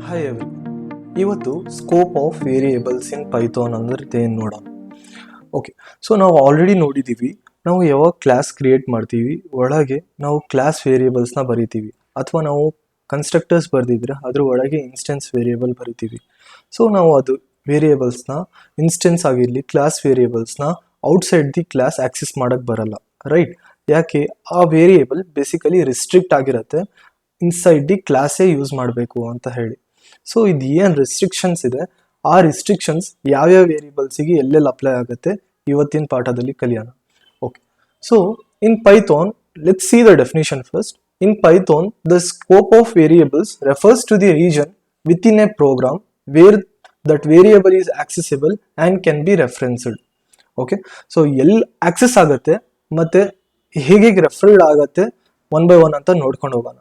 Hi every ಇವತ್ತು scope of variables in Python ಅಂದ್ರೆ ಏನು ನೋಡೋಣ. ಓಕೆ, ಸೊ ನಾವು ಆಲ್ರೆಡಿ ನೋಡಿದ್ದೀವಿ. ನಾವು ಯಾವಾಗ ಕ್ಲಾಸ್ ಕ್ರಿಯೇಟ್ ಮಾಡ್ತೀವಿ ಒಳಗೆ ನಾವು ಕ್ಲಾಸ್ ವೇರಿಯೇಬಲ್ಸ್ನ ಬರಿತೀವಿ, ಅಥವಾ ನಾವು ಕನ್ಸ್ಟ್ರಕ್ಟರ್ಸ್ ಬರೆದಿದ್ರೆ ಅದ್ರ ಒಳಗೆ ಇನ್ಸ್ಟೆನ್ಸ್ ವೇರಿಯೇಬಲ್ ಬರಿತೀವಿ. ಸೊ ನಾವು ಅದು ವೇರಿಯೇಬಲ್ಸ್ನ ಇನ್ಸ್ಟೆನ್ಸ್ ಆಗಿರಲಿ ಕ್ಲಾಸ್ ವೇರಿಯೇಬಲ್ಸ್ನ ಔಟ್ಸೈಡ್ ದಿ ಕ್ಲಾಸ್ ಆಕ್ಸೆಸ್ ಮಾಡೋಕ್ಕೆ ಬರಲ್ಲ, ರೈಟ್? ಯಾಕೆ? ಆ ವೇರಿಯೇಬಲ್ ಬೇಸಿಕಲಿ ರಿಸ್ಟ್ರಿಕ್ಟ್ ಆಗಿರುತ್ತೆ, ಇನ್ಸೈಡ್ ದಿ ಕ್ಲಾಸೇ ಯೂಸ್ ಮಾಡಬೇಕು ಅಂತ ಹೇಳಿ. ಸೊ ಇದು ಏನು ರೆಸ್ಟ್ರಿಕ್ಷನ್ಸ್ ಇದೆ, ಆ ರೆಸ್ಟ್ರಿಕ್ಷನ್ಸ್ ಯಾವ್ಯಾವ ವೇರಿಯೇಬಲ್ಸಿಗೆ ಎಲ್ಲೆಲ್ಲಿ ಅಪ್ಲೈ ಆಗುತ್ತೆ ಇವತ್ತಿನ ಪಾಠದಲ್ಲಿ ಕಲಿಯೋಣ. Okay, so in Python let's see the definition first. In Python the scope of variables refers to the region within a program where that variable is accessible and can be referenced. Okay, so ಎಲ್ಲಿ access ಆಗುತ್ತೆ ಮತ್ತೆ ಹೇಗೆ referred ಆಗುತ್ತೆ one by one ಅಂತ ನೋಡ್ಕೊಂಡು ಹೋಗೋಣ.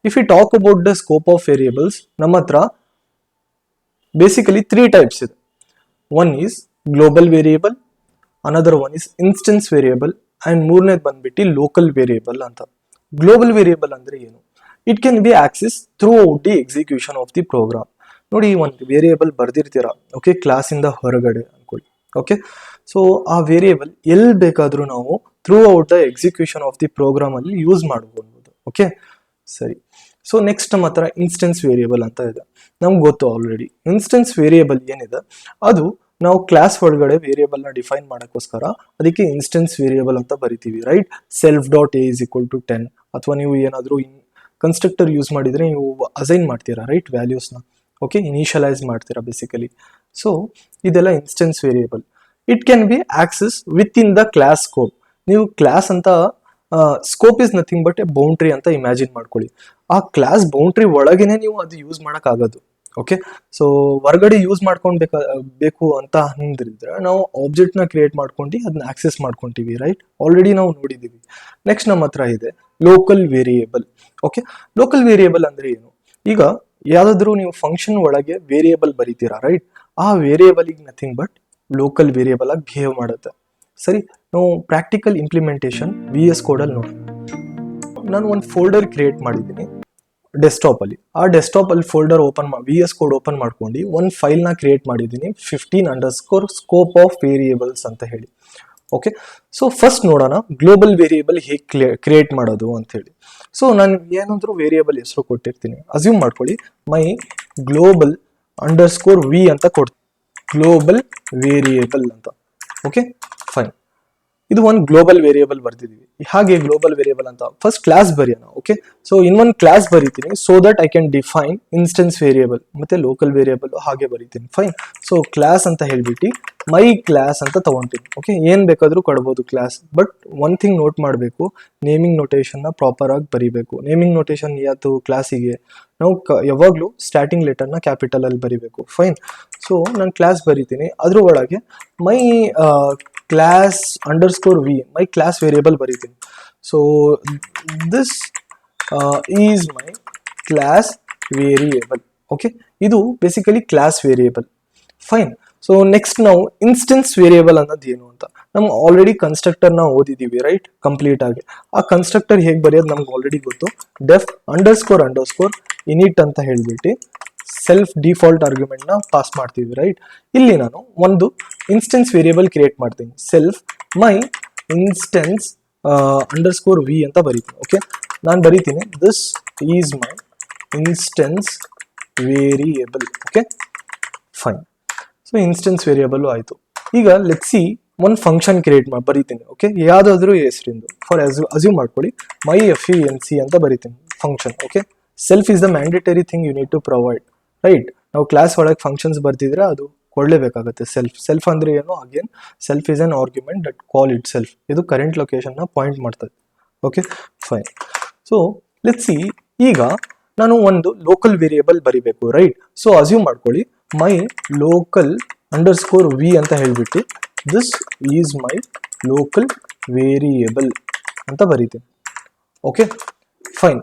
If we talk about the scope of variables, ನಮ್ಮ ಹತ್ರ basically 3 types ಇದೆ. One is global variable, another one is instance variable, and ಮೂರನೇದು ಬಂದ್ಬಿಟ್ಟು local variable ಅಂತ. Global variable ಅಂದ್ರೆ ಏನು? It can be accessed throughout the execution of the program. ನೋಡಿ, ಒಂದು ವೇರಿಯೇಬಲ್ ಬರ್ದಿರ್ತೀರಾ, ಓಕೆ, ಕ್ಲಾಸಿಂದ ಹೊರಗಡೆ ಅನ್ಕೊಳ್ಳಿ. ಓಕೆ, ಸೊ ಆ ವೇರಿಯೇಬಲ್ ಎಲ್ಲಿ ಬೇಕಾದರೂ ನಾವು throughout the execution of the program ಅಲ್ಲಿ ಯೂಸ್ ಮಾಡ್ಬೋದು. ಓಕೆ, ಸರಿ. ಸೊ ನೆಕ್ಸ್ಟ್ ನಮ್ಮ ಹತ್ರ ಇನ್ಸ್ಟೆನ್ಸ್ ವೇರಿಯೇಬಲ್ ಅಂತ ಇದೆ. ನಮ್ಗೆ ಗೊತ್ತು ಆಲ್ರೆಡಿ ಇನ್ಸ್ಟೆನ್ಸ್ ವೇರಿಯೇಬಲ್ ಏನಿದೆ ಅದು ನಾವು ಕ್ಲಾಸ್ ಒಳಗಡೆ ವೇರಿಯೇಬಲ್ನ ಡಿಫೈನ್ ಮಾಡೋಕ್ಕೋಸ್ಕರ ಅದಕ್ಕೆ ಇನ್ಸ್ಟೆನ್ಸ್ ವೇರಿಯೇಬಲ್ ಅಂತ ಬರಿತೀವಿ, right? Self dot A is equal to 10, ಅಥವಾ ನೀವು ಏನಾದರೂ ಕನ್ಸ್ಟ್ರಕ್ಟರ್ ಯೂಸ್ ಮಾಡಿದರೆ ನೀವು ಅಸೈನ್ ಮಾಡ್ತೀರಾ, ರೈಟ್? ವ್ಯಾಲ್ಯೂಸ್ನ, ಓಕೆ, ಇನಿಷಿಯಲೈಸ್ ಮಾಡ್ತೀರಾ ಬೇಸಿಕಲಿ. ಸೊ ಇದೆಲ್ಲ instance variable. It can be access with in the class scope. ನೀವು ಕ್ಲಾಸ್ ಅಂತ scope is nothing but A boundary ಅಂತ ಇಮ್ಯಾಜಿನ್ ಮಾಡ್ಕೊಳ್ಳಿ. ಆ ಕ್ಲಾಸ್ ಬೌಂಡ್ರಿ ಒಳಗೇನೆ ನೀವು ಅದು ಯೂಸ್ ಮಾಡೋಕ್ಕಾಗೋದು. ಓಕೆ, ಸೊ ಹೊರಗಡೆ ಯೂಸ್ ಬೇಕು ಅಂತ ಅಂದಿದ್ರೆ ನಾವು ಆಬ್ಜೆಕ್ಟ್ನ ಕ್ರಿಯೇಟ್ ಮಾಡ್ಕೊಂಡು ಅದನ್ನ ಆಕ್ಸೆಸ್ ಮಾಡ್ಕೊಂತೀವಿ, ರೈಟ್? ಆಲ್ರೆಡಿ ನಾವು ನೋಡಿದ್ದೀವಿ. ನೆಕ್ಸ್ಟ್ ನಮ್ಮ ಹತ್ರ ಇದೆ local variable. Okay, local variable ಅಂದ್ರೆ ಏನು? ಈಗ ಯಾವ್ದಾದ್ರು ನೀವು ಫಂಕ್ಷನ್ ಒಳಗೆ ವೇರಿಯೇಬಲ್ ಬರೀತೀರಾ, ರೈಟ್? ಆ ವೇರಿಯೇಬಲ್ ಈಗ ನಥಿಂಗ್ ಬಟ್ ಲೋಕಲ್ ವೇರಿಯೇಬಲ್ ಆಗಿ ಬಿಹೇವ್ ಮಾಡುತ್ತೆ. ಸರಿ, ನಾವು ಪ್ರಾಕ್ಟಿಕಲ್ ಇಂಪ್ಲಿಮೆಂಟೇಷನ್ VS ಕೋಡಲ್ಲಿ ನೋಡಿ. ನಾನು ಒಂದು ಫೋಲ್ಡರ್ ಕ್ರಿಯೇಟ್ ಮಾಡಿದ್ದೀನಿ ಡೆಸ್ಕ್ಟಾಪ್ ಅಲ್ಲಿ. ಆ ಡೆಸ್ಕ್ಟಾಪ್ ಅಲ್ಲಿ ಫೋಲ್ಡರ್ VS ಕೋಡ್ ಓಪನ್ ಮಾಡ್ಕೊಂಡು ಒಂದು ಫೈಲ್ನ ಕ್ರಿಯೇಟ್ ಮಾಡಿದ್ದೀನಿ 15_ ಸ್ಕೋಪ್ ಆಫ್ ವೇರಿಯೇಬಲ್ಸ್ ಅಂತ ಹೇಳಿ. ಓಕೆ, ಸೊ ಫಸ್ಟ್ ನೋಡೋಣ ಗ್ಲೋಬಲ್ ವೇರಿಯೇಬಲ್ ಹೇಗೆ ಕ್ರಿಯೇಟ್ ಮಾಡೋದು ಅಂತ ಹೇಳಿ. ಸೊ ನಾನು ಏನಾದರೂ ವೇರಿಯೇಬಲ್ ಹೆಸರು ಕೊಟ್ಟಿರ್ತೀನಿ, ಅಸ್ಯೂಮ್ ಮಾಡ್ಕೊಳ್ಳಿ ಮೈ ಗ್ಲೋಬಲ್ _v ಅಂತ ಕೊಡ್ತೀನಿ, ಗ್ಲೋಬಲ್ ವೇರಿಯೇಬಲ್ ಅಂತ. Okay, fine. ಇದು ಒಂದು ಗ್ಲೋಬಲ್ ವೇರಿಯೇಬಲ್ ಬರ್ತಿದೀವಿ. ಹಾಗೆ ಗ್ಲೋಬಲ್ ವೇರಿಯೇಬಲ್ ಅಂತ ಫಸ್ಟ್ ಕ್ಲಾಸ್ ಬರೆಯೋಣ. ಓಕೆ, ಸೊ ಇನ್ನೊಂದು ಕ್ಲಾಸ್ ಬರೀತೀನಿ so that I can define instance variable ಮತ್ತೆ ಲೋಕಲ್ ವೇರಿಯೇಬಲ್ ಹಾಗೆ ಬರೀತೀನಿ. ಫೈನ್. ಸೊ ಕ್ಲಾಸ್ ಅಂತ ಹೇಳ್ಬಿಟ್ಟು ಮೈ ಕ್ಲಾಸ್ ಅಂತ ತಗೊಂತೀನಿ. ಓಕೆ, ಏನ್ ಬೇಕಾದ್ರೂ ಕೊಡ್ಬೋದು class, but one thing note ಮಾಡಬೇಕು, ನೇಮಿಂಗ್ ನೋಟೇಷನ್ನ ಪ್ರಾಪರ್ ಆಗಿ ಬರೀಬೇಕು. ನೇಮಿಂಗ್ ನೋಟೇಷನ್ ಯಾವುದು ಕ್ಲಾಸಿಗೆ ನಾವು ಯಾವಾಗಲೂ ಸ್ಟಾರ್ಟಿಂಗ್ ಲೆಟರ್ನ ಕ್ಯಾಪಿಟಲ್ ಅಲ್ಲಿ ಬರೀಬೇಕು. ಫೈನ್. ಸೊ ನಾನು ಕ್ಲಾಸ್ ಬರೀತೀನಿ, ಅದ್ರ ಒಳಗೆ my class _v my class variable ಬರೀತೀನಿ. So this is my class variable. Okay, ಇದು basically class variable. Fine. So next ನಾವು ಇನ್ಸ್ಟೆನ್ಸ್ ವೇರಿಯೇಬಲ್ ಅನ್ನೋದು ಏನು ಅಂತ ನಮ್ಗೆ ಆಲ್ರೆಡಿ ಕನ್ಸ್ಟ್ರಕ್ಟರ್ನ ಓದಿದ್ದೀವಿ, ರೈಟ್? ಕಂಪ್ಲೀಟ್ ಆಗಿ ಆ ಕನ್ಸ್ಟ್ರಕ್ಟರ್ ಹೇಗೆ ಬರೆಯೋದು ನಮ್ಗೆ ಆಲ್ರೆಡಿ ಗೊತ್ತು. ಡೆಫ್ __ init ಅಂತ ಹೇಳ್ಬಿಟ್ಟು ಸೆಲ್ಫ್ ಡಿಫಾಲ್ಟ್ ಆರ್ಗ್ಯುಮೆಂಟ್ ನ ಪಾಸ್ ಮಾಡ್ತೀವಿ, ರೈಟ್? ಇಲ್ಲಿ ನಾನು ಒಂದು ಇನ್ಸ್ಟೆನ್ಸ್ ವೇರಿಯೇಬಲ್ ಕ್ರಿಯೇಟ್ ಮಾಡ್ತೀನಿ, ಸೆಲ್ಫ್ ಮೈ ಇನ್ಸ್ಟೆನ್ಸ್ _v ಅಂತ ಬರೀತೀನಿ. ಓಕೆ, ನಾನು ಬರೀತೀನಿ this is my instance variable. Okay, fine. So instance variable ಆಯಿತು. ಈಗ ಲೆಟ್ಸ್ ಸಿ ಒಂದು ಫಂಕ್ಷನ್ ಕ್ರಿಯೇಟ್ ಬರೀತೀನಿ. ಓಕೆ, ಯಾವುದಾದ್ರೂ ಹೆಸರಿಂದ ಫಾರ್ ಅಸ್ಯೂಮ್ ಮಾಡ್ಕೊಳ್ಳಿ ಮೈ func ಅಂತ ಬರೀತೀನಿ function. Okay, self is the mandatory thing you need to provide, right? ನಾವು ಕ್ಲಾಸ್ ಒಳಗೆ ಫಂಕ್ಷನ್ಸ್ ಬರ್ತಿದ್ರೆ ಅದು ಕೊಡಲೇಬೇಕಾಗುತ್ತೆ. ಸೆಲ್ಫ್ ಅಂದ್ರೆ ಏನು? Again self is an argument that call it self. ಇದು ಕರೆಂಟ್ ಲೊಕೇಶನ್ ನ ಪಾಯಿಂಟ್ ಮಾಡ್ತದೆ. Okay, fine. So let's see, ಈಗ ನಾನು ಒಂದು ಲೋಕಲ್ ವೇರಿಯೇಬಲ್ ಬರಿಬೇಕು, ರೈಟ್? ಸೊ ಅಸ್ಯೂಮ್ ಮಾಡ್ಕೊಳ್ಳಿ ಮೈ ಲೋಕಲ್ _v ಅಂತ ಹೇಳ್ಬಿಟ್ಟು this is my local variable ಅಂತ ಬರೀತೀನಿ. Okay, fine.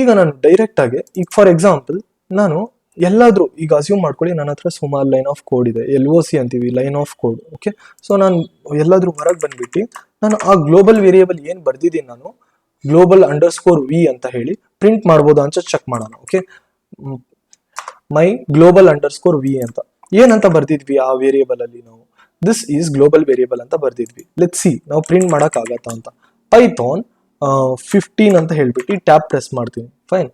ಈಗ ನಾನು ಡೈರೆಕ್ಟ್ ಆಗಿ ಈಗ ಫಾರ್ ಎಕ್ಸಾಂಪಲ್ ನಾನು ಎಲ್ಲಾದ್ರೂ ಈಗ ಅಸ್ಯೂಮ್ ಮಾಡ್ಕೊಳ್ಳಿ ನನ್ನ ಹತ್ರ ಸುಮಾರು ಲೈನ್ ಆಫ್ ಕೋಡ್ ಇದೆ, LOC ಅಂತೀವಿ, line of code. Okay, so ನಾನು ಎಲ್ಲಾದ್ರೂ ಹೊರಗೆ ಬಂದ್ಬಿಟ್ಟು ನಾನು ಆ ಗ್ಲೋಬಲ್ ವೇರಿಯೇಬಲ್ ಏನು ಬರ್ದಿದ್ದೀನಿ ನಾನು ಗ್ಲೋಬಲ್ _v ಅಂತ ಹೇಳಿ ಪ್ರಿಂಟ್ ಮಾಡ್ಬೋದಾ ಅಂತ ಚೆಕ್ ಮಾಡೋಣ. ಓಕೆ, ಮೈ ಗ್ಲೋಬಲ್ ಅಂಡರ್ಸ್ಕೋರ್ ವಿ ಅಂತ ಏನಂತ ಬರ್ದಿದ್ವಿ ಆ ವೇರಿಯೇಬಲ್ ಅಲ್ಲಿ ನಾವು ದಿಸ್ ಈಸ್ ಗ್ಲೋಬಲ್ ವೇರಿಯೇಬಲ್ ಅಂತ ಬರ್ದಿದ್ವಿ. ಲೆಟ್ಸ್ ಸಿ ನಾವು ಪ್ರಿಂಟ್ ಮಾಡಕ್ ಆಗತ್ತಾ ಅಂತ. ಪೈಥಾನ್ 15 ಅಂತ ಹೇಳ್ಬಿಟ್ಟು ಟ್ಯಾಬ್ ಪ್ರೆಸ್ ಮಾಡ್ತೀನಿ. ಫೈನ್,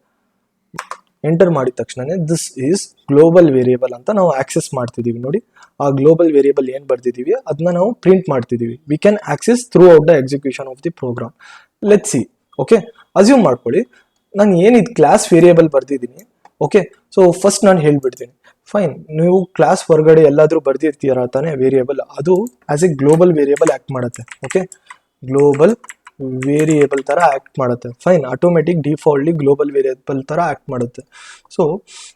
ಎಂಟರ್ ಮಾಡಿದ ತಕ್ಷಣನೇ ದಿಸ್ ಈಸ್ ಗ್ಲೋಬಲ್ ವೇರಿಯೇಬಲ್ ಅಂತ ನಾವು ಆಕ್ಸೆಸ್ ಮಾಡ್ತಿದೀವಿ. ನೋಡಿ ಆ ಗ್ಲೋಬಲ್ ವೇರಿಯೇಬಲ್ ಏನ್ ಬರ್ದಿದೀವಿ ಅದನ್ನ ನಾವು ಪ್ರಿಂಟ್ ಮಾಡ್ತಿದೀವಿ. We can access throughout the execution of the program. Let's see. Okay, assume ಮಾಡ್ಕೊಳ್ಳಿ ನಾನು ಏನಿದ್ ಕ್ಲಾಸ್ ವೇರಿಯೇಬಲ್ ಬರ್ದಿದ್ದೀನಿ. ಓಕೆ, ಸೊ ಫಸ್ಟ್ ನಾನು ಹೇಳ್ಬಿಡ್ತೀನಿ. ಫೈನ್, ನೀವು ಕ್ಲಾಸ್ ಹೊರಗಡೆ ಎಲ್ಲಾದ್ರೂ ಬರ್ದಿರ್ತೀರಾ ತಾನೆ ವೇರಿಯೇಬಲ್, ಅದು as A global variable act ಮಾಡುತ್ತೆ. ಓಕೆ, ಗ್ಲೋಬಲ್ ವೇರಿಯೇಬಲ್ ತರ ಆಕ್ಟ್ ಮಾಡುತ್ತೆ. ಫೈನ್, ಆಟೋಮೆಟಿಕ್ ಡಿಫಾಲ್ಟ್ಲಿ ಗ್ಲೋಬಲ್ ವೇರಿಯೇಬಲ್ ತರ ಆಕ್ಟ್ ಮಾಡುತ್ತೆ. ಸೊ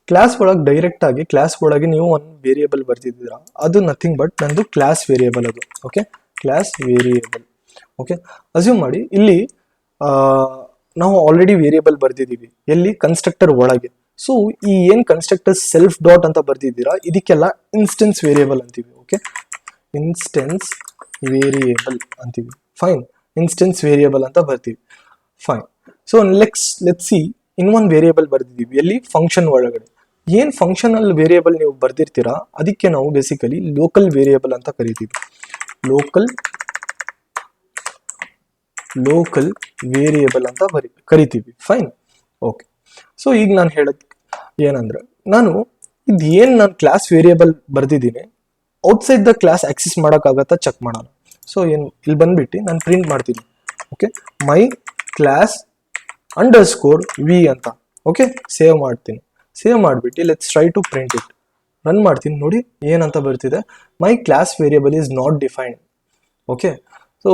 ಕ್ಲಾಸ್ ಒಳಗೆ ಡೈರೆಕ್ಟ್ ಆಗಿ ಕ್ಲಾಸ್ ಒಳಗೆ ನೀವು ಒಂದು ವೇರಿಯೇಬಲ್ ಬರ್ತಿದ್ದೀರಾ, ಅದು ನಥಿಂಗ್ ಬಟ್ ನಂದು ಕ್ಲಾಸ್ ವೇರಿಯೇಬಲ್ ಅದು. Okay, class variable. Okay, assume ಮಾಡಿ ಇಲ್ಲಿ ನಾವು ಆಲ್ರೆಡಿ ವೇರಿಯೇಬಲ್ ಬರ್ದಿದ್ದೀವಿ ಎಲ್ಲಿ ಕನ್ಸ್ಟ್ರಕ್ಟರ್ ಒಳಗೆ. ಸೊ ಈ ಏನ್ ಕನ್ಸ್ಟ್ರಕ್ಟರ್ ಸೆಲ್ಫ್ ಡಾಟ್ ಅಂತ ಬರ್ದಿದ್ದೀರಾ ಇದಕ್ಕೆಲ್ಲ ಇನ್ಸ್ಟೆನ್ಸ್ ವೇರಿಯೇಬಲ್ ಅಂತೀವಿ. ಓಕೆ, ಇನ್ಸ್ಟೆನ್ಸ್ ವೇರಿಯೇಬಲ್ ಅಂತೀವಿ. ಫೈನ್, ಇನ್ಸ್ಟೆನ್ಸ್ ವೇರಿಯೇಬಲ್ ಅಂತ ಬರ್ತೀವಿ. ಫೈನ್, ಸೊ ಲೆಟ್ಸ್ ಸಿ ಇನ್ನೊಂದು ವೇರಿಯೇಬಲ್ ಬರ್ದಿದ್ದೀವಿ ಎಲ್ಲಿ ಫಂಕ್ಷನ್ ಒಳಗಡೆ. ಏನ್ ಫಂಕ್ಷನಲ್ ವೇರಿಯೇಬಲ್ ನೀವು ಬರ್ದಿರ್ತೀರಾ ಅದಕ್ಕೆ ನಾವು ಬೇಸಿಕಲಿ ಲೋಕಲ್ ವೇರಿಯೇಬಲ್ ಅಂತ ಕರಿತೀವಿ. ಲೋಕಲ್ ವೇರಿಯೇಬಲ್ ಅಂತ ಕರಿತೀವಿ. Fine, okay. ಸೊ ಈಗ ನಾನು ಹೇಳೋದು ಏನಂದ್ರೆ ನಾನು ನಾನು ಕ್ಲಾಸ್ ವೇರಿಯೇಬಲ್ ಬರ್ದಿದ್ದೀನಿ ಔಟ್ಸೈಡ್ ದ ಕ್ಲಾಸ್ ಆಕ್ಸೆಸ್ ಮಾಡೋಕ್ಕಾಗತ್ತಾ ಚೆಕ್ ಮಾಡೋಣ. ಸೊ ಇಲ್ಲಿ ಬಂದ್ಬಿಟ್ಟು ನಾನು ಪ್ರಿಂಟ್ ಮಾಡ್ತೀನಿ. Okay, my class underscore V ಅಂತ. ಓಕೆ, ಸೇವ್ ಮಾಡ್ತೀನಿ. ಸೇವ್ ಮಾಡಿಬಿಟ್ಟು let's try to print it. Run ಮಾಡ್ತೀನಿ. ನೋಡಿ ಏನಂತ ಬರ್ತಿದೆ, my class variable is not defined. Okay, so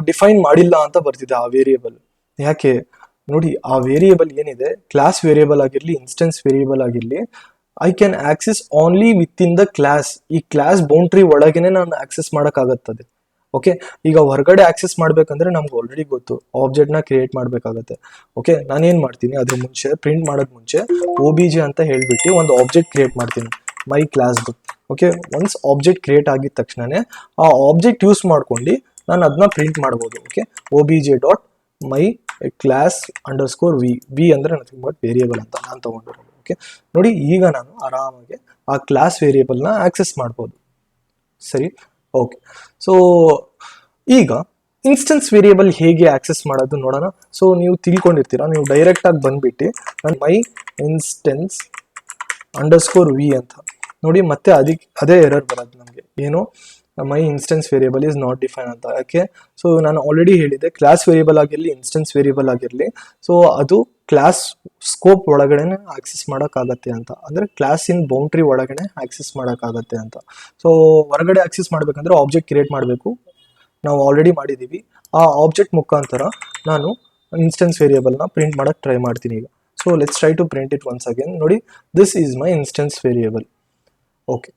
define ಮಾಡಿಲ್ಲ ಅಂತ ಬರ್ತಿದೆ ಆ ವೇರಿಯೇಬಲ್. ಯಾಕೆ ನೋಡಿ, ಆ ವೇರಿಯೇಬಲ್ ಏನಿದೆ ಕ್ಲಾಸ್ ವೇರಿಯೇಬಲ್ ಆಗಿರಲಿ ಇನ್ಸ್ಟೆನ್ಸ್ ವೇರಿಯೇಬಲ್ ಆಗಿರಲಿ, I can access only with in the class. ಈ ಕ್ಲಾಸ್ ಬೌಂಡ್ರಿ ಒಳಗೇನೆ ನಾನು ಆಕ್ಸೆಸ್ ಮಾಡೋಕ್ಕಾಗತ್ತದೆ. ಓಕೆ, ಈಗ ಹೊರಗಡೆ ಆಕ್ಸೆಸ್ ಮಾಡ್ಬೇಕಂದ್ರೆ ನಮ್ಗೆ ಆಲ್ರೆಡಿ ಗೊತ್ತು ಆಬ್ಜೆಕ್ಟ್ ನ ಕ್ರಿಯೇಟ್ ಮಾಡ್ಬೇಕಾಗತ್ತೆ. ಓಕೆ, ನಾನೇನ್ ಮಾಡ್ತೀನಿ ಅದ್ರ ಮುಂಚೆ ಪ್ರಿಂಟ್ ಮಾಡೋದ್ ಮುಂಚೆ OBJ ಅಂತ ಹೇಳ್ಬಿಟ್ಟು ಒಂದು ಆಬ್ಜೆಕ್ಟ್ ಕ್ರಿಯೇಟ್ ಮಾಡ್ತೀನಿ ಮೈ ಕ್ಲಾಸ್ದು. ಓಕೆ, ಒನ್ಸ್ ಆಬ್ಜೆಕ್ಟ್ ಕ್ರಿಯೇಟ್ ಆಗಿದ ತಕ್ಷಣನೇ ಆ ಆಬ್ಜೆಕ್ಟ್ ಯೂಸ್ ಮಾಡ್ಕೊಂಡು ನಾನು ಅದನ್ನ ಪ್ರಿಂಟ್ ಮಾಡ್ಬೋದು. Okay, OBJ dot my class underscore v ಅಂದ್ರೆ ನಥಿಂಗ್ ಬಟ್ ವೇರಿಯೇಬಲ್ ಅಂತ ನಾನು ತಗೊಂಡಿರೋದು. ಓಕೆ, ನೋಡಿ ಈಗ ನಾನು ಆರಾಮಾಗಿ ಆ ಕ್ಲಾಸ್ ವೇರಿಯೇಬಲ್ನ ಆಕ್ಸೆಸ್ ಮಾಡ್ಬೋದು. ಸರಿ, ಓಕೆ. ಸೊ ಈಗ ಇನ್ಸ್ಟೆನ್ಸ್ ವೇರಿಯೇಬಲ್ ಹೇಗೆ ಆಕ್ಸೆಸ್ ಮಾಡೋದು ನೋಡೋಣ. ಸೊ ನೀವು ತಿಳ್ಕೊಂಡಿರ್ತೀರಾ, ನೀವು ಡೈರೆಕ್ಟ್ ಆಗಿ ಬಂದ್ಬಿಟ್ಟು ನಾನು ಮೈ ಇನ್ಸ್ಟೆನ್ಸ್ ಅಂಡರ್ಸ್ಕೋರ್ ವಿ ಅಂತ ನೋಡಿ, ಮತ್ತೆ ಅದೇ ಎರರ್ ಬರೋದು ನಮಗೆ. ಏನು, my instance variable is not define ಅಂತ. ಯಾಕೆ, ಸೊ ನಾನು ಆಲ್ರೆಡಿ ಹೇಳಿದೆ ಕ್ಲಾಸ್ ವೇರಿಯೇಬಲ್ ಆಗಿರಲಿ ಇನ್ಸ್ಟೆನ್ಸ್ ವೇರಿಯೇಬಲ್ ಆಗಿರಲಿ, ಸೊ ಅದು ಕ್ಲಾಸ್ ಸ್ಕೋಪ್ ಒಳಗಡೆನೆ ಆಕ್ಸೆಸ್ ಮಾಡೋಕ್ಕಾಗತ್ತೆ ಅಂತ. ಅಂದರೆ ಕ್ಲಾಸ್ ಇನ್ ಬೌಂಡ್ರಿ ಒಳಗಡೆ ಆಕ್ಸೆಸ್ ಮಾಡೋಕ್ಕಾಗತ್ತೆ ಅಂತ. ಸೊ ಹೊರಗಡೆ ಆಕ್ಸೆಸ್ ಮಾಡಬೇಕಂದ್ರೆ ಆಬ್ಜೆಕ್ಟ್ ಕ್ರಿಯೇಟ್ ಮಾಡಬೇಕು. ನಾವು ಆಲ್ರೆಡಿ ಮಾಡಿದ್ದೀವಿ. ಆ ಆಬ್ಜೆಕ್ಟ್ ಮುಖಾಂತರ ನಾನು ಇನ್ಸ್ಟೆನ್ಸ್ ವೇರಿಯೇಬಲ್ನ ಪ್ರಿಂಟ್ ಮಾಡೋಕ್ಕೆ ಟ್ರೈ ಮಾಡ್ತೀನಿ ಈಗ. So let's try to print it once again. ನೋಡಿ, this is my instance variable. Okay,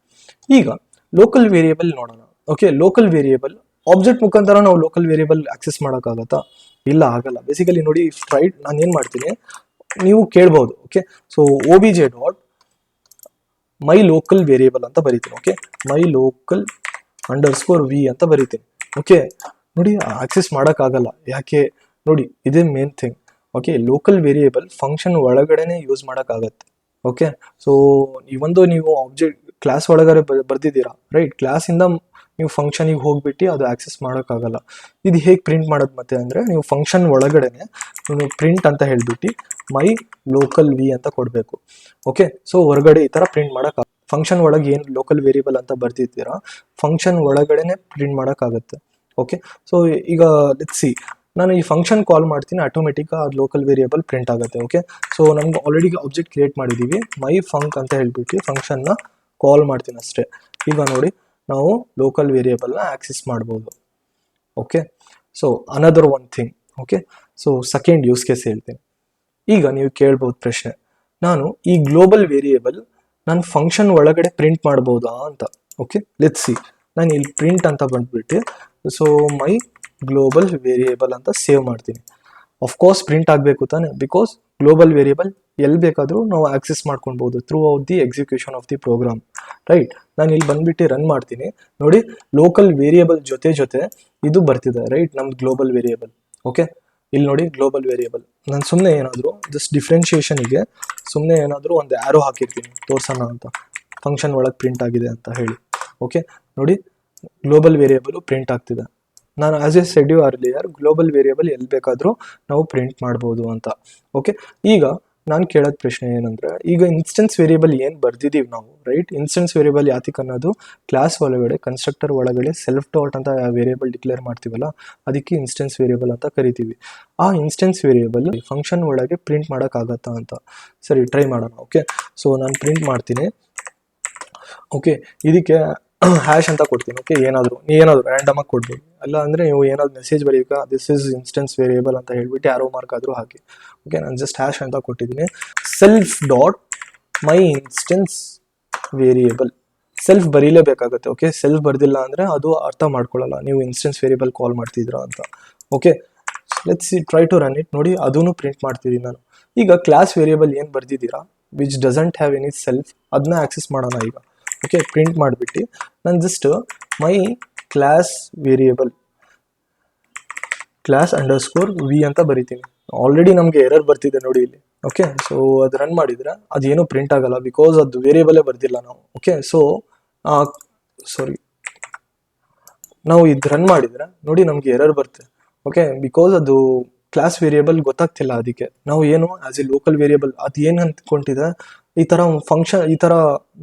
ಈಗ ಲೋಕಲ್ ವೇರಿಯೇಬಲ್ ನೋಡೋಣ. ಓಕೆ, ಲೋಕಲ್ ವೇರಿಯೇಬಲ್ ಆಬ್ಜೆಕ್ಟ್ ಮುಖಾಂತರ ನಾವು ಲೋಕಲ್ ವೇರಿಯೇಬಲ್ ಆಕ್ಸೆಸ್ ಮಾಡೋಕ್ಕಾಗತ್ತಾ? ಇಲ್ಲ, ಆಗಲ್ಲ. ಬೇಸಿಕಲಿ ನೋಡಿ, ರೈಟ್ ನಾನು ಏನು ಮಾಡ್ತೀನಿ ನೀವು ಕೇಳ್ಬೋದು. ಓಕೆ, ಸೊ OBJ ಡಾಟ್ ಮೈ ಲೋಕಲ್ ವೇರಿಯೇಬಲ್ ಅಂತ ಬರೀತೀನಿ. ಓಕೆ, ಮೈ ಲೋಕಲ್ ಅಂಡರ್ಸ್ಕೋರ್ ವಿ ಅಂತ ಬರೀತೀನಿ. ಓಕೆ, ನೋಡಿ ಆಕ್ಸೆಸ್ ಮಾಡೋಕ್ಕಾಗಲ್ಲ. ಯಾಕೆ ನೋಡಿ, ಇದೇ main thing. Okay, local variable function ಒಳಗಡೆನೆ ಯೂಸ್ ಮಾಡೋಕ್ಕಾಗತ್ತೆ. ಓಕೆ, ಸೊ ನೀವು ಆಬ್ಜೆಕ್ಟ್ ಕ್ಲಾಸ್ ಒಳಗಡೆ ಬರ್ದಿದ್ದೀರಾ, ರೈಟ್, ಕ್ಲಾಸಿಂದ ನೀವು ಫಂಕ್ಷನಿಗೆ ಹೋಗ್ಬಿಟ್ಟು ಅದು ಆಕ್ಸೆಸ್ ಮಾಡೋಕ್ಕಾಗಲ್ಲ. ಇದು ಹೇಗೆ ಪ್ರಿಂಟ್ ಮಾಡೋದು ಮತ್ತೆ ಅಂದರೆ, ನೀವು ಫಂಕ್ಷನ್ ಒಳಗಡೆನೆ ನೀವು ಪ್ರಿಂಟ್ ಅಂತ ಹೇಳ್ಬಿಟ್ಟು ಮೈ ಲೋಕಲ್ ವಿ ಅಂತ ಕೊಡಬೇಕು. ಓಕೆ, ಸೊ ಹೊರಗಡೆ ಈ ಥರ ಪ್ರಿಂಟ್ ಮಾಡೋಕ್ಕಾಗ ಫಂಕ್ಷನ್ ಒಳಗೆ ಏನು ಲೋಕಲ್ ವೇರಿಯೇಬಲ್ ಅಂತ ಬರ್ದಿದ್ದೀರಾ ಫಂಕ್ಷನ್ ಒಳಗಡೆನೆ ಪ್ರಿಂಟ್ ಮಾಡೋಕ್ಕಾಗತ್ತೆ. ಓಕೆ, ಸೊ ಈಗ ಲೆಟ್ಸ್ ಸಿ, ನಾನು ಈ ಫಂಕ್ಷನ್ ಕಾಲ್ ಮಾಡ್ತೀನಿ, ಆಟೋಮೆಟಿಕ್ ಆ ಲೋಕಲ್ ವೇರಿಯೇಬಲ್ ಪ್ರಿಂಟ್ ಆಗುತ್ತೆ. ಓಕೆ, ಸೊ ನಮ್ಗೆ ಆಲ್ರೆಡಿ ಆಬ್ಜೆಕ್ಟ್ ಕ್ರಿಯೇಟ್ ಮಾಡಿದ್ದೀವಿ, ಮೈ ಫಂಕ್ ಅಂತ ಹೇಳ್ಬಿಟ್ಟು ಫಂಕ್ಷನ್ನ ಕಾಲ್ ಮಾಡ್ತೀನಿ ಅಷ್ಟೇ. ಈಗ ನೋಡಿ, ನಾವು ಲೋಕಲ್ ವೇರಿಯೇಬಲ್ನ ಆಕ್ಸೆಸ್ ಮಾಡ್ಬೋದು. Okay, so another one thing. Okay, so second use case ಹೇಳ್ತೀನಿ. ಈಗ ನೀವು ಕೇಳ್ಬೋದು ಪ್ರಶ್ನೆ, ನಾನು ಈ ಗ್ಲೋಬಲ್ ವೇರಿಯೇಬಲ್ ನಾನು ಫಂಕ್ಷನ್ ಒಳಗಡೆ ಪ್ರಿಂಟ್ ಮಾಡ್ಬೋದಾ ಅಂತ. ಓಕೆ, ಲೆಟ್ಸ್ ಸಿ, ನಾನು ಇಲ್ಲಿ ಪ್ರಿಂಟ್ ಅಂತ ಬಂದ್ಬಿಟ್ಟು ಸೊ ಮೈ ಗ್ಲೋಬಲ್ ವೇರಿಯೇಬಲ್ ಅಂತ ಸೇವ್ ಮಾಡ್ತೀನಿ. ಆಫ್ಕೋರ್ಸ್ ಪ್ರಿಂಟ್ ಆಗಬೇಕು ತಾನೆ, ಬಿಕಾಸ್ ಗ್ಲೋಬಲ್ ವೇರಿಯೇಬಲ್ ಎಲ್ಲಿ ಬೇಕಾದರೂ ನಾವು ಆಕ್ಸೆಸ್ ಮಾಡ್ಕೊಳ್ಬೋದು throughout the execution of the program, right. ನಾನು ಇಲ್ಲಿ ಬಂದ್ಬಿಟ್ಟು ರನ್ ಮಾಡ್ತೀನಿ. ನೋಡಿ, ಲೋಕಲ್ ವೇರಿಯೇಬಲ್ ಜೊತೆ ಇದು ಬರ್ತಿದೆ, ರೈಟ್, ನಮ್ದು ಗ್ಲೋಬಲ್ ವೇರಿಯೇಬಲ್. ಓಕೆ, ಇಲ್ಲಿ ನೋಡಿ ಗ್ಲೋಬಲ್ ವೇರಿಯೇಬಲ್. ನಾನು ಸುಮ್ಮನೆ ಏನಾದರೂ ಜಸ್ಟ್ ಡಿಫ್ರೆನ್ಷಿಯೇಷನಿಗೆ ಸುಮ್ಮನೆ ಏನಾದರೂ ಒಂದು ಆ್ಯರೋ ಹಾಕಿರ್ತೀನಿ ತೋರ್ಸೋಣ ಅಂತ, ಫಂಕ್ಷನ್ ಒಳಗೆ ಪ್ರಿಂಟ್ ಆಗಿದೆ ಅಂತ ಹೇಳಿ. ಓಕೆ ನೋಡಿ ಗ್ಲೋಬಲ್ ವೇರಿಯೇಬಲ್ ಪ್ರಿಂಟ್ ಆಗ್ತಿದೆ. ನಾನು as I said you earlier global variable ಎಲ್ಲಿ ಬೇಕಾದರೂ ನಾವು ಪ್ರಿಂಟ್ ಮಾಡ್ಬೋದು ಅಂತ. ಓಕೆ, ಈಗ ನಾನು ಕೇಳೋದು ಪ್ರಶ್ನೆ ಏನಂದ್ರೆ, ಈಗ ಇನ್ಸ್ಟೆನ್ಸ್ ವೇರಿಯೇಬಲ್ ಏನು ಬರ್ದಿದ್ದೀವಿ ನಾವು, ರೈಟ್? ಇನ್ಸ್ಟೆನ್ಸ್ ವೇರಿಯೇಬಲ್ ಯಾತಿಕ್ ಅನ್ನೋದು ಕ್ಲಾಸ್ ಒಳಗಡೆ ಕನ್ಸ್ಟ್ರಕ್ಟರ್ ಒಳಗಡೆ ಸೆಲ್ಫ್ ಡಾಟ್ ಅಂತ ವೇರಿಯೇಬಲ್ ಡಿಕ್ಲೇರ್ ಮಾಡ್ತೀವಲ್ಲ, ಅದಕ್ಕೆ ಇನ್ಸ್ಟೆನ್ಸ್ ವೇರಿಯೇಬಲ್ ಅಂತ ಕರಿತೀವಿ. ಆ ಇನ್ಸ್ಟೆನ್ಸ್ ವೇರಿಯೇಬಲ್ ಫಂಕ್ಷನ್ ಒಳಗೆ ಪ್ರಿಂಟ್ ಮಾಡೋಕ್ಕಾಗತ್ತಾ ಅಂತ. ಸರಿ, ಟ್ರೈ ಮಾಡೋಣ. ಓಕೆ, ಸೊ ನಾನು ಪ್ರಿಂಟ್ ಮಾಡ್ತೀನಿ. ಓಕೆ, ಇದಕ್ಕೆ ಹ್ಯಾಶ್ ಅಂತ ಕೊಡ್ತೀನಿ. ಓಕೆ, ಏನಾದರೂ ರ್ಯಾಂಡಮ್ ಆಗಿ ಕೊಡ್ಬೋದು. ಅಲ್ಲ ಅಂದರೆ ನೀವು ಏನಾದ್ರು ಮೆಸೇಜ್ ಬರೀಬೇಕಾ, ದಿಸ್ ಇಸ್ ಇನ್ಸ್ಟೆನ್ಸ್ ವೇರಿಯೇಬಲ್ ಅಂತ ಹೇಳ್ಬಿಟ್ಟು ಆರೋ ಮಾರ್ಕ್ ಆದರೂ ಹಾಕಿ. ಓಕೆ, ನಾನು ಜಸ್ಟ್ ಹ್ಯಾಶ್ ಅಂತ ಕೊಟ್ಟಿದ್ದೀನಿ. Self dot my instance variable. Self ಬರೀಲೇಬೇಕಾಗುತ್ತೆ. ಓಕೆ, ಸೆಲ್ಫ್ ಬರ್ದಿಲ್ಲ ಅಂದರೆ ಅದು ಅರ್ಥ ಮಾಡ್ಕೊಳ್ಳಲ್ಲ ನೀವು ಇನ್ಸ್ಟೆನ್ಸ್ ವೇರಿಯೇಬಲ್ ಕಾಲ್ ಮಾಡ್ತಿದ್ದೀರಾ ಅಂತ. Okay, let's see, try to run it. ನೋಡಿ ಅದನ್ನು ಪ್ರಿಂಟ್ ಮಾಡ್ತಿದ್ದೀನಿ ನಾನು. ಈಗ ಕ್ಲಾಸ್ ವೇರಿಯೇಬಲ್ ಏನು ಬರ್ದಿದ್ದೀರಾ which doesn't have any self, ಅದನ್ನ ಆಕ್ಸೆಸ್ ಮಾಡೋಣ ಈಗ. ಓಕೆ, ಪ್ರಿಂಟ್ ಮಾಡಿಬಿಟ್ಟು ನಾನು just my class variable class underscore V ಅಂತ ಬರಿತೀನಿ. ಆಲ್ರೆಡಿ ನಮಗೆ ಎರರ್ ಬರ್ತಿದೆ ನೋಡಿ ಇಲ್ಲಿ. ಓಕೆ, ಸೊ ಅದು ರನ್ ಮಾಡಿದರೆ ಅದೇನು ಪ್ರಿಂಟ್ ಆಗಲ್ಲ, ಬಿಕಾಸ್ ಅದು ವೇರಿಯೇಬಲೇ ಬರ್ದಿಲ್ಲ ನಾವು. ಓಕೆ, ಸೊ ಸಾರಿ, ನಾವು ಇದು ರನ್ ಮಾಡಿದರೆ ನೋಡಿ ನಮಗೆ ಎರರ್ ಬರ್ತದೆ. ಓಕೆ, ಬಿಕಾಸ್ ಅದು ಕ್ಲಾಸ್ ವೇರಿಯೇಬಲ್ ಗೊತ್ತಾಗ್ತಿಲ್ಲ. ಅದಕ್ಕೆ ನಾವು ಏನು ಆಸ್ ಎ ಲೋಕಲ್ ವೇರಿಯೇಬಲ್ ಅದು ಏನು ಅಂದ್ಕೊಂಡಿದೆ, ಈ ಥರ ಫಂಕ್ಷನ್, ಈ ಥರ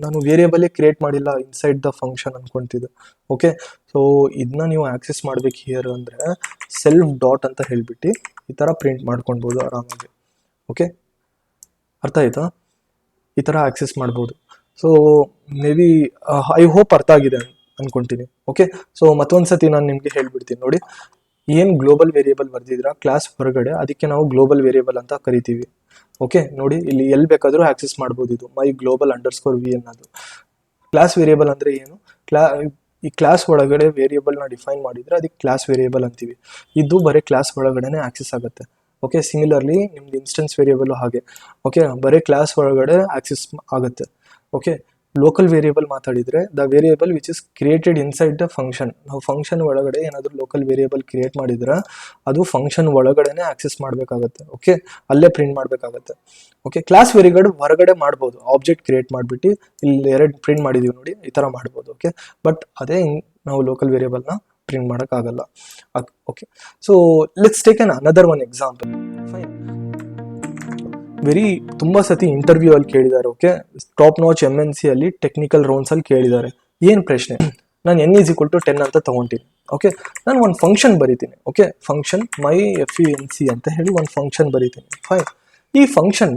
ನಾನು ವೇರಿಯೇಬಲೇ ಕ್ರಿಯೇಟ್ ಮಾಡಿಲ್ಲ ಇನ್ಸೈಡ್ ದ ಫಂಕ್ಷನ್ ಅಂದ್ಕೊತಿದ್ದೆ. ಓಕೆ, ಸೊ ಇದನ್ನ ನೀವು ಆಕ್ಸೆಸ್ ಮಾಡ್ಬೇಕು ಹಿಯರ್ ಅಂದರೆ ಸೆಲ್ಫ್ ಡಾಟ್ ಅಂತ ಹೇಳ್ಬಿಟ್ಟು ಈ ಥರ ಪ್ರಿಂಟ್ ಮಾಡ್ಕೊಳ್ಬೋದು ಆರಾಮಾಗಿ. ಓಕೆ, ಅರ್ಥ ಆಯ್ತಾ? ಈ ಥರ ಆಕ್ಸೆಸ್ ಮಾಡ್ಬೋದು. So may be I hope ಅರ್ಥ ಆಗಿದೆ ಅಂದ್ಕೊತೀನಿ. ಓಕೆ, ಸೊ ಮತ್ತೊಂದು ಸತಿ ನಾನು ನಿಮಗೆ ಹೇಳ್ಬಿಡ್ತೀನಿ ನೋಡಿ. ಏನು ಗ್ಲೋಬಲ್ ವೇರಿಯೇಬಲ್ ಬರ್ದಿದ್ದೀರಾ ಕ್ಲಾಸ್ ಹೊರಗಡೆ, ಅದಕ್ಕೆ ನಾವು ಗ್ಲೋಬಲ್ ವೇರಿಯೇಬಲ್ ಅಂತ ಕರಿತೀವಿ. ಓಕೆ, ನೋಡಿ ಇಲ್ಲಿ ಎಲ್ಲಿ ಬೇಕಾದರೂ ಆಕ್ಸೆಸ್ ಮಾಡ್ಬೋದು. ಇದು ಮೈ ಗ್ಲೋಬಲ್ ಅಂಡರ್ಸ್ಕೋರ್ ವಿ ಅನ್ನೋದು ಕ್ಲಾಸ್ ವೇರಿಯೇಬಲ್ ಅಂದರೆ ಏನು, ಈ ಕ್ಲಾಸ್ ಒಳಗಡೆ ವೇರಿಯೇಬಲ್ನ ಡಿಫೈನ್ ಮಾಡಿದರೆ ಅದಕ್ಕೆ ಕ್ಲಾಸ್ ವೇರಿಯೇಬಲ್ ಅಂತೀವಿ. ಇದು ಬರೀ ಕ್ಲಾಸ್ ಒಳಗಡೆ ಆಕ್ಸೆಸ್ ಆಗುತ್ತೆ. ಓಕೆ, ಸಿಮಿಲರ್ಲಿ ನಿಮ್ದು ಇನ್ಸ್ಟೆನ್ಸ್ ವೇರಿಯೇಬಲ್ ಹಾಗೆ. ಓಕೆ, ಬರೀ ಕ್ಲಾಸ್ ಒಳಗಡೆ ಆಕ್ಸೆಸ್ ಆಗುತ್ತೆ. ಓಕೆ, ಲೋಕಲ್ ವೇರಿಯೇಬಲ್ ಮಾತಾಡಿದರೆ the variable which is created inside the function. ನಾವು ಫಂಕ್ಷನ್ ಒಳಗಡೆ ಏನಾದರೂ ಲೋಕಲ್ ವೇರಿಯೇಬಲ್ ಕ್ರಿಯೇಟ್ ಮಾಡಿದ್ರೆ ಅದು ಫಂಕ್ಷನ್ ಒಳಗಡೆನೆ ಆಕ್ಸೆಸ್ ಮಾಡಬೇಕಾಗತ್ತೆ. ಓಕೆ, ಅಲ್ಲೇ ಪ್ರಿಂಟ್ ಮಾಡಬೇಕಾಗತ್ತೆ. ಓಕೆ, ಕ್ಲಾಸ್ ವೇರಿಯೇಬಲ್ ಹೊರಗಡೆ ಮಾಡ್ಬೋದು, ಆಬ್ಜೆಕ್ಟ್ ಕ್ರಿಯೇಟ್ ಮಾಡಿಬಿಟ್ಟು ಇಲ್ಲಿ ಎರಡು ಪ್ರಿಂಟ್ ಮಾಡಿದ್ದೀವಿ ನೋಡಿ, ಈ ಥರ ಮಾಡ್ಬೋದು. ಓಕೆ, ಬಟ್ ಅದೇ ನಾವು ಲೋಕಲ್ ವೇರಿಯೇಬಲ್ನ ಪ್ರಿಂಟ್ ಮಾಡೋಕ್ಕಾಗಲ್ಲ. Okay, so let's take an another one example. Fine, ತುಂಬ ಸತಿ ಇಂಟರ್ವ್ಯೂ ಅಲ್ಲಿ ಕೇಳಿದ್ದಾರೆ. ಓಕೆ, ಟಾಪ್ ನಾಚ್ MNC ಅಲ್ಲಿ ಟೆಕ್ನಿಕಲ್ ರೌಂಡ್ಸ್ ಅಲ್ಲಿ ಕೇಳಿದ್ದಾರೆ. ಏನು ಪ್ರಶ್ನೆ, ನಾನು n=10 ಅಂತ ತಗೊಂತೀನಿ. ಓಕೆ, ನಾನು ಒಂದು ಫಂಕ್ಷನ್ ಬರೀತೀನಿ. ಓಕೆ, ಫಂಕ್ಷನ್ ಮೈ FUNC ಅಂತ ಹೇಳಿ ಒಂದು ಫಂಕ್ಷನ್ ಬರೀತೀನಿ. ಫೈನ್, ಈ ಫಂಕ್ಷನ್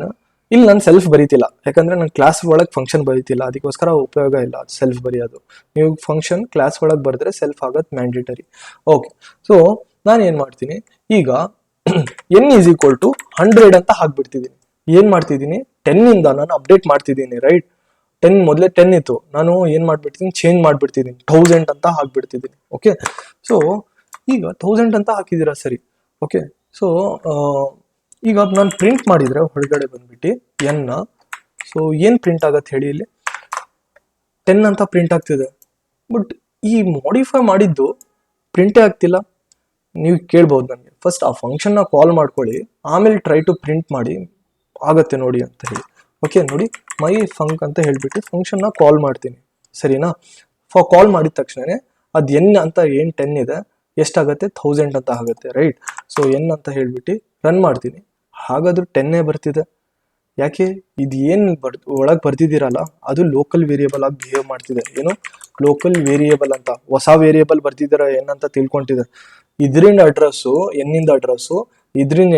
ಇಲ್ಲಿ ನಾನು ಸೆಲ್ಫ್ ಬರೀತಿಲ್ಲ, ಯಾಕಂದ್ರೆ ನಾನು ಕ್ಲಾಸ್ ಒಳಗೆ ಫಂಕ್ಷನ್ ಬರೀತಿಲ್ಲ, ಅದಕ್ಕೋಸ್ಕರ ಉಪಯೋಗ ಇಲ್ಲ ಸೆಲ್ಫ್ ಬರೆಯೋದು. ನೀವು ಫಂಕ್ಷನ್ ಕ್ಲಾಸ್ ಒಳಗೆ ಬರೆದ್ರೆ ಸೆಲ್ಫ್ ಆಗೋದು ಮ್ಯಾಂಡೇಟರಿ. ಓಕೆ, ಸೊ ನಾನು ಏನು ಮಾಡ್ತೀನಿ ಈಗ n=100 ಅಂತ ಹಾಕ್ಬಿಡ್ತಿದ್ದೀನಿ. ಏನು ಮಾಡ್ತಿದ್ದೀನಿ, 10 ನಾನು ಅಪ್ಡೇಟ್ ಮಾಡ್ತಿದ್ದೀನಿ. ರೈಟ್, 10 ಮೊದಲೇ 10 ಇತ್ತು, ನಾನು ಏನು ಮಾಡ್ಬಿಡ್ತೀನಿ, ಚೇಂಜ್ ಮಾಡಿಬಿಡ್ತಿದ್ದೀನಿ, 1000 ಅಂತ ಹಾಕ್ಬಿಡ್ತಿದ್ದೀನಿ. ಓಕೆ, ಸೊ ಈಗ 1000 ಅಂತ ಹಾಕಿದ್ದೀರಾ, ಸರಿ. ಓಕೆ, ಸೊ ಈಗ ನಾನು ಪ್ರಿಂಟ್ ಮಾಡಿದರೆ ಹೊರಗಡೆ ಬಂದ್ಬಿಟ್ಟು n, ಸೊ ಏನು ಪ್ರಿಂಟ್ ಆಗತ್ತೆ ಹೇಳಿ, ಇಲ್ಲಿ 10 ಅಂತ ಪ್ರಿಂಟ್ ಆಗ್ತಿದೆ. ಬಟ್ ಈ ಮಾಡಿಫೈ ಮಾಡಿದ್ದು ಪ್ರಿಂಟೇ ಆಗ್ತಿಲ್ಲ. ನೀವು ಕೇಳ್ಬೋದು ನನಗೆ, ಫಸ್ಟ್ ಆ ಫಂಕ್ಷನ್ನ ಕಾಲ್ ಮಾಡ್ಕೊಳ್ಳಿ, ಆಮೇಲೆ ಟ್ರೈ ಟು ಪ್ರಿಂಟ್ ಮಾಡಿ ಆಗತ್ತೆ ನೋಡಿ ಅಂತ ಹೇಳಿ. ಓಕೆ, ನೋಡಿ ಮೈ ಫಂಕ್ ಅಂತ ಹೇಳ್ಬಿಟ್ಟು ಫಂಕ್ಷನ್ನ ಕಾಲ್ ಮಾಡ್ತೀನಿ, ಸರಿನಾ? ಕಾಲ್ ಮಾಡಿದ ತಕ್ಷಣನೇ ಅದು n ಅಂತ ಏನು 10 ಇದೆ ಎಷ್ಟಾಗತ್ತೆ, 1000 ಅಂತ ಆಗುತ್ತೆ. ರೈಟ್, ಸೊ n ಅಂತ ಹೇಳ್ಬಿಟ್ಟು ರನ್ ಮಾಡ್ತೀನಿ, ಹಾಗಾದ್ರೂ 10 ಬರ್ತಿದೆ. ಯಾಕೆ, ಇದು ಏನು ಒಳಗೆ ಬರ್ತಿದ್ದೀರಲ್ಲ ಅದು ಲೋಕಲ್ ವೇರಿಯೇಬಲ್ ಆಗಿ ಬಿಹೇವ್ ಮಾಡ್ತಿದೆ. ಏನು ಲೋಕಲ್ ವೇರಿಯೇಬಲ್ ಅಂತ ಹೊಸ ವೇರಿಯೇಬಲ್ ಬರ್ತಿದ್ದೀರ n ಅಂತ ತಿಳ್ಕೊಂತಿದೆ. ಇದರಿಂದ ಅಡ್ರೆಸ್ಸು ಎನ್ನಿಂದ ಅಡ್ರೆಸ್ಸು, ಇದರಿಂದ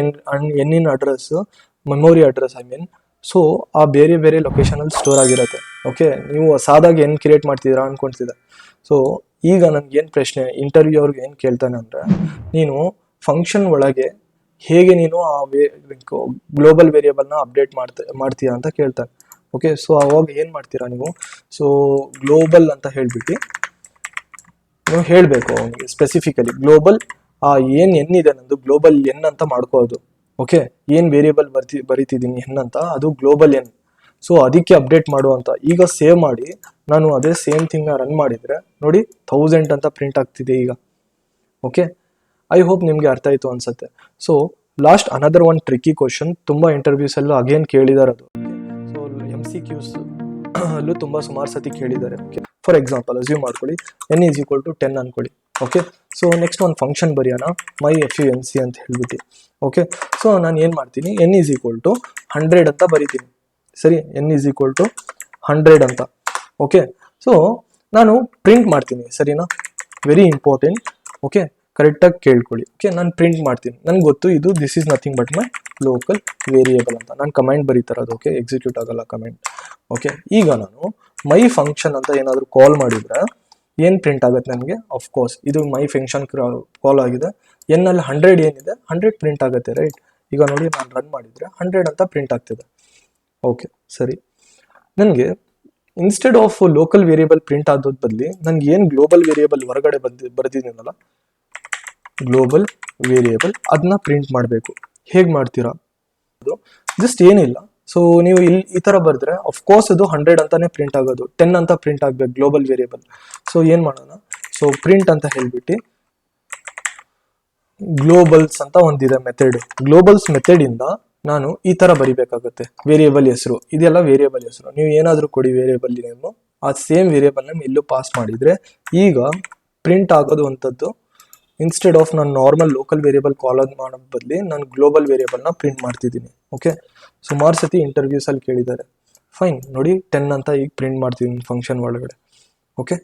ಎನ್ನಿನ ಅಡ್ರೆಸ್ಸು, ಮೆಮೊರಿ ಅಡ್ರೆಸ್ ಸೊ ಆ ಬೇರೆ ಬೇರೆ ಲೊಕೇಶನಲ್ಲಿ ಸ್ಟೋರ್ ಆಗಿರುತ್ತೆ. ಓಕೆ, ನೀವು ಹೊಸದಾಗಿ ಏನು ಕ್ರಿಯೇಟ್ ಮಾಡ್ತಿದ್ದೀರಾ ಅನ್ಕೊಳ್ತಿದ್ದೆ. ಸೊ ಈಗ ನನಗೇನು ಪ್ರಶ್ನೆ, ಇಂಟರ್ವ್ಯೂ ಅವ್ರಿಗೆ ಏನು ಕೇಳ್ತಾನೆ ಅಂದರೆ, ನೀನು ಫಂಕ್ಷನ್ ಒಳಗೆ ಹೇಗೆ ನೀನು ಆ ಗ್ಲೋಬಲ್ ವೇರಿಯೇಬಲ್ನ ಅಪ್ಡೇಟ್ ಮಾಡ್ತೀರಾ ಅಂತ ಕೇಳ್ತಾನೆ. ಓಕೆ, ಸೊ ಅವಾಗ ಏನು ಮಾಡ್ತೀರಾ ನೀವು, ಸೊ ಗ್ಲೋಬಲ್ ಅಂತ ಹೇಳ್ಬಿಟ್ಟು ನೀವು ಹೇಳಬೇಕು ಅವನಿಗೆ ಸ್ಪೆಸಿಫಿಕಲಿ ಗ್ಲೋಬಲ್ ಏನು ಏನಿದೆ ನಂದು ಗ್ಲೋಬಲ್ n ಅಂತ ಮಾಡ್ಕೋದು. ಓಕೆ, ಏನು ವೇರಿಯೇಬಲ್ ಬರೀತಿದ್ದೀನಿ n ಅಂತ, ಅದು ಗ್ಲೋಬಲ್ n. ಸೊ ಅದಕ್ಕೆ ಅಪ್ಡೇಟ್ ಮಾಡು ಅಂತ. ಈಗ ಸೇವ್ ಮಾಡಿ ನಾನು ಅದೇ ಸೇಮ್ ಥಿಂಗ್ನ ರನ್ ಮಾಡಿದರೆ ನೋಡಿ 1000 ಅಂತ ಪ್ರಿಂಟ್ ಆಗ್ತಿದೆ ಈಗ. ಓಕೆ, ಐ ಹೋಪ್ ನಿಮಗೆ ಅರ್ಥ ಆಯಿತು ಅನ್ಸುತ್ತೆ. So last another one tricky question, ತುಂಬ ಇಂಟರ್ವ್ಯೂಸ್ ಅಲ್ಲೂ ಅಗೇನ್ ಕೇಳಿದಾರೆ ಅದು. ಸೊ MCQs ಅಲ್ಲೂ ತುಂಬ ಸುಮಾರು ಸತಿ ಕೇಳಿದ್ದಾರೆ. ಓಕೆ, ಫಾರ್ ಎಕ್ಸಾಂಪಲ್ ಅಸ್ಯೂಮ್ ಮಾಡ್ಕೊಳ್ಳಿ n ಈಸ್ ಈಕ್ವಲ್ ಟು 10 ಅನ್ಕೊಳ್ಳಿ. ಓಕೆ, ಸೊ ನೆಕ್ಸ್ಟ್ ಒಂದು ಫಂಕ್ಷನ್ ಬರೆಯೋಣ, ಮೈ FUNC ಅಂತ ಹೇಳ್ಬಿಟ್ಟು. ಓಕೆ, ಸೊ ನಾನು ಏನು ಮಾಡ್ತೀನಿ, n ಈಸ್ ಈಕ್ವಲ್ ಟು 100 ಅಂತ ಬರಿತೀನಿ. ಸರಿ, n ಈಸ್ ಈಕ್ವಲ್ ಟು 100 ಅಂತ. ಓಕೆ, ಸೊ ನಾನು ಪ್ರಿಂಟ್ ಮಾಡ್ತೀನಿ. ಸರಿನಾ, ವೆರಿ ಇಂಪಾರ್ಟೆಂಟ್. ಓಕೆ, ಕರೆಕ್ಟಾಗಿ ಕೇಳ್ಕೊಳ್ಳಿ. ಓಕೆ, ನಾನು ಪ್ರಿಂಟ್ ಮಾಡ್ತೀನಿ. ನನಗೆ ಗೊತ್ತು ಇದು this is nothing but my local variable ಅಂತ. ನಾನು ಕಮೆಂಟ್ ಬರೀತಾರದು. ಓಕೆ, ಎಕ್ಸಿಕ್ಯೂಟ್ ಆಗಲ್ಲ ಕಮೆಂಟ್. ಓಕೆ, ಈಗ ನಾನು ಮೈ ಫಂಕ್ಷನ್ ಅಂತ ಏನಾದರೂ ಕಾಲ್ ಮಾಡಿದರೆ ಏನು ಪ್ರಿಂಟ್ ಆಗುತ್ತೆ ನನಗೆ? ಅಫ್ಕೋರ್ಸ್ ಇದು ಮೈ ಫಂಕ್ಷನ್ ಕಾಲ್ ಆಗಿದೆ. ಎನ್ನಲ್ಲಿ 100 ಏನಿದೆ 100 ಪ್ರಿಂಟ್ ಆಗುತ್ತೆ, ರೈಟ್? ಈಗ ನೋಡಿ, ನಾನು ರನ್ ಮಾಡಿದರೆ 100 ಅಂತ ಪ್ರಿಂಟ್ ಆಗ್ತಿದೆ. ಓಕೆ, ಸರಿ. ನನಗೆ instead of local variable print ಆದೋದ್ ಬದಲಿ ನನಗೆ ಏನು ಗ್ಲೋಬಲ್ ವೇರಿಯೇಬಲ್ ಹೊರಗಡೆ ಬರ್ದಿದ್ದೀನಲ್ಲ, ಗ್ಲೋಬಲ್ ವೇರಿಯೇಬಲ್, ಅದನ್ನ ಪ್ರಿಂಟ್ ಮಾಡಬೇಕು. ಹೇಗೆ ಮಾಡ್ತೀರಾ? ಜಸ್ಟ್ ಏನಿಲ್ಲ. ಸೊ ನೀವು ಇಲ್ಲಿ ಈ ಥರ ಬರೆದ್ರೆ ಅಫ್ಕೋರ್ಸ್ ಅದು 100 ಅಂತಾನೆ ಪ್ರಿಂಟ್ ಆಗೋದು, 10 ಅಂತ ಪ್ರಿಂಟ್ ಆಗಬೇಕು ಗ್ಲೋಬಲ್ ವೇರಿಯೇಬಲ್. ಸೊ ಏನು ಮಾಡೋಣ, ಸೊ ಪ್ರಿಂಟ್ ಅಂತ ಹೇಳ್ಬಿಟ್ಟು ಗ್ಲೋಬಲ್ಸ್ ಅಂತ ಒಂದಿದೆ ಮೆಥಡ್. ಗ್ಲೋಬಲ್ಸ್ ಮೆಥಡಿಂದ ನಾನು ಈ ಥರ ಬರಿಬೇಕಾಗುತ್ತೆ. ವೇರಿಯೇಬಲ್ ಹೆಸರು ಇದೆಲ್ಲ ವೇರಿಯೇಬಲ್ ಹೆಸರು, ನೀವು ಏನಾದರೂ ಕೊಡಿ ವೇರಿಯೇಬಲ್ ನೇಮು, ಆ ಸೇಮ್ ವೇರಿಯೇಬಲ್ ನೇಮ್ ಇಲ್ಲೂ ಪಾಸ್ ಮಾಡಿದರೆ ಈಗ ಪ್ರಿಂಟ್ ಆಗೋದು ಅಂಥದ್ದು. ಇನ್ಸ್ಟೆಡ್ ಆಫ್ ನಾನು ನಾರ್ಮಲ್ ಲೋಕಲ್ ವೇರಿಯೇಬಲ್ ಕಾಲ್ ಮಾಡೋ ಬದಲಿ ನಾನು ಗ್ಲೋಬಲ್ ವೇರಿಯೇಬಲ್ನ ಪ್ರಿಂಟ್ ಮಾಡ್ತಿದ್ದೀನಿ. ಓಕೆ, ಸುಮಾರು ಸತಿ ಇಂಟರ್ವ್ಯೂಸಲ್ಲಿ ಕೇಳಿದ್ದಾರೆ. ಫೈನ್, ನೋಡಿ 10 ಅಂತ ಈಗ ಪ್ರಿಂಟ್ ಮಾಡ್ತಿದ್ದೀನಿ ಫಂಕ್ಷನ್ ಒಳಗಡೆ. ಓಕೆ,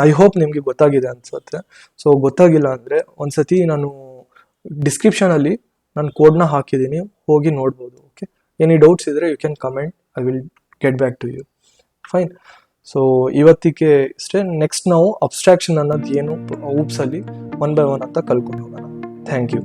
ಐ ಹೋಪ್ ನಿಮಗೆ ಗೊತ್ತಾಗಿದೆ ಅನ್ಸುತ್ತೆ. ಸೊ ಗೊತ್ತಾಗಿಲ್ಲ ಅಂದರೆ ಒಂದ್ಸತಿ ನಾನು ಡಿಸ್ಕ್ರಿಪ್ಷನಲ್ಲಿ ನಾನು ಕೋಡ್ನ ಹಾಕಿದ್ದೀನಿ, ಹೋಗಿ ನೋಡ್ಬೋದು. ಓಕೆ, ಎನಿ ಡೌಟ್ಸ್ ಇದ್ದರೆ you can comment, I will get back to you. Fine. So ಇವತ್ತಿಗೆ ಇಷ್ಟೇ. ನೆಕ್ಸ್ಟ್ ನಾವು ಅಬ್ಸ್ಟ್ರಾಕ್ಷನ್ ಅನ್ನೋದು ಏನು ಊಪ್ಸಲ್ಲಿ 1 by 1 ಅಂತ ಕಲ್ಕೊಂಡು ಹೋಗೋಣ. Thank you.